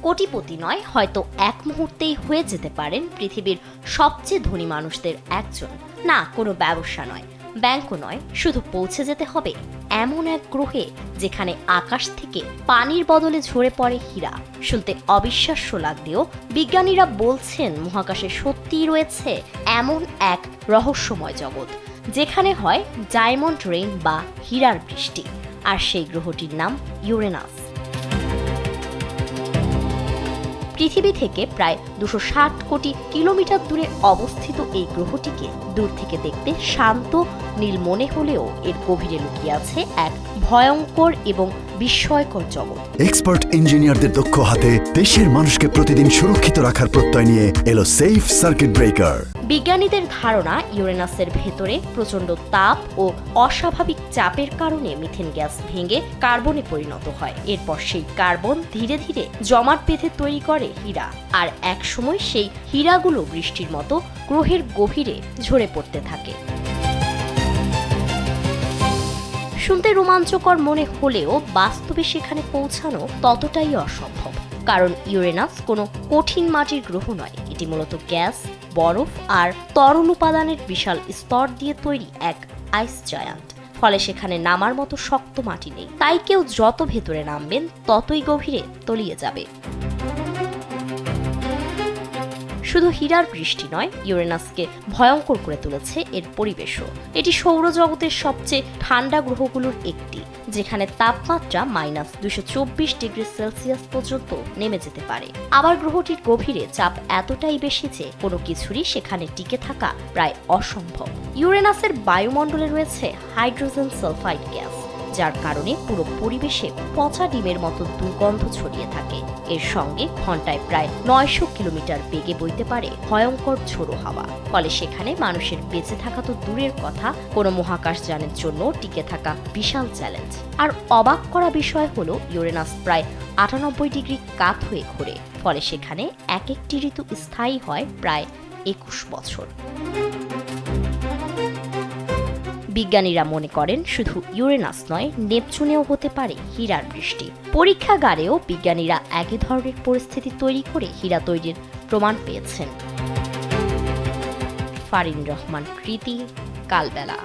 কোটিপতি নয়, হয়তো এক মুহূর্তেই হয়ে যেতে পারেন পৃথিবীর সবচেয়ে ধনী মানুষদের একজন। না, কোনো ব্যবসা নয়, ব্যাংকও নয়, শুধু পৌঁছে যেতে হবে এমন এক গ্রহে যেখানে আকাশ থেকে পানির বদলে ঝরে পড়ে হীরা। শুনতে অবিশ্বাস্য লাগলেও বিজ্ঞানীরা বলছেন মহাকাশে সত্যিই রয়েছে এমন এক রহস্যময় জগৎ যেখানে হয় ডায়মন্ড রেইন বা হীরার বৃষ্টি। আর সেই গ্রহটির নাম ইউরেনাস। পৃথিবী থেকে প্রায় 260 কোটি কিলোমিটার দূরে অবস্থিত এই গ্রহটিকে দূর থেকে দেখতে শান্ত নীল মনে হলেও এর গভীরে লুকিয়ে আছে এক ভয়ঙ্কর এবং বিস্ময়কর জগৎ। এক্সপার্ট ইঞ্জিনিয়ারদের দক্ষ হাতে দেশের মানুষকে প্রতিদিন সুরক্ষিত রাখার প্রত্যয় নিয়ে এলো সেফ সার্কিট ব্রেকার। বিজ্ঞানীদের ধারণা, ইউরেনাসের ভেতরে প্রচণ্ড তাপ ও অস্বাভাবিক চাপের কারণে মিথেন গ্যাস ভেঙে কার্বনে পরিণত হয়। এরপর সেই কার্বন ধীরে ধীরে জমাট বেঁধে তৈরি করে হীরা। আর একসময় সেই হীরাগুলো বৃষ্টির মতো গ্রহের গভীরে ঝরে পড়তে থাকে। শুনতে রোমাঞ্চকর মনে হলেও বাস্তবে সেখানে পৌঁছানো ততটাই অসম্ভব। কারণ ইউরেনাস কোনো কঠিন মাটির গ্রহ নয়, এটি মূলত গ্যাস, বরফ আর তরল উপাদানের বিশাল স্তর দিয়ে তৈরি এক আইস জায়ান্ট। ফলে সেখানে নামার মতো শক্ত মাটি নেই। তাই কেউ যত ভেতরে নামবেন ততই গভীরে তলিয়ে যাবে। শুধু হীরার বৃষ্টি নয়, ইউরেনাসকে ভয়ঙ্কর করে তুলেছে এর পরিবেশও। এটি সৌরজগতের সবচেয়ে ঠান্ডা গ্রহগুলোর একটি, যেখানে তাপমাত্রা -224 ডিগ্রি সেলসিয়াস পর্যন্ত নেমে যেতে পারে। আবার গ্রহটির গভীরে চাপ এতটাই বেশি যে কোনো কিছুরই সেখানে টিকে থাকা প্রায় অসম্ভব। ইউরেনাসের বায়ুমণ্ডলে রয়েছে হাইড্রোজেন সালফাইড গ্যাস, যার কারণে পুরো পরিবেশে পচা ডিমের মতো দুর্গন্ধ ছড়িয়ে থাকে। এর সঙ্গে ঘন্টায় প্রায় 900 কিলোমিটার বেগে বইতে পারে ভয়ঙ্কর ঝোড়ো হাওয়া। ফলে সেখানে মানুষের বেঁচে থাকা তো দূরের কথা, কোনো মহাকাশযানের জন্য টিকে থাকা বিশাল চ্যালেঞ্জ। আর অবাক করা বিষয় হলো, ইউরেনাস প্রায় 98 ডিগ্রি কাত হয়ে ঘোরে। ফলে সেখানে এক একটি ঋতু স্থায়ী হয় প্রায় 21 বছর। বিজ্ঞানীরা মনে করেন শুধু ইউরেনাস নয়, নেপচুনেও হতে পারে হীরার বৃষ্টি। পরীক্ষাগারেও বিজ্ঞানীরা একই ধরনের পরিস্থিতি তৈরি করে হীরা তৈরির প্রমাণ পেয়েছেন। ফারিন রহমান কৃতি, কালবেলা।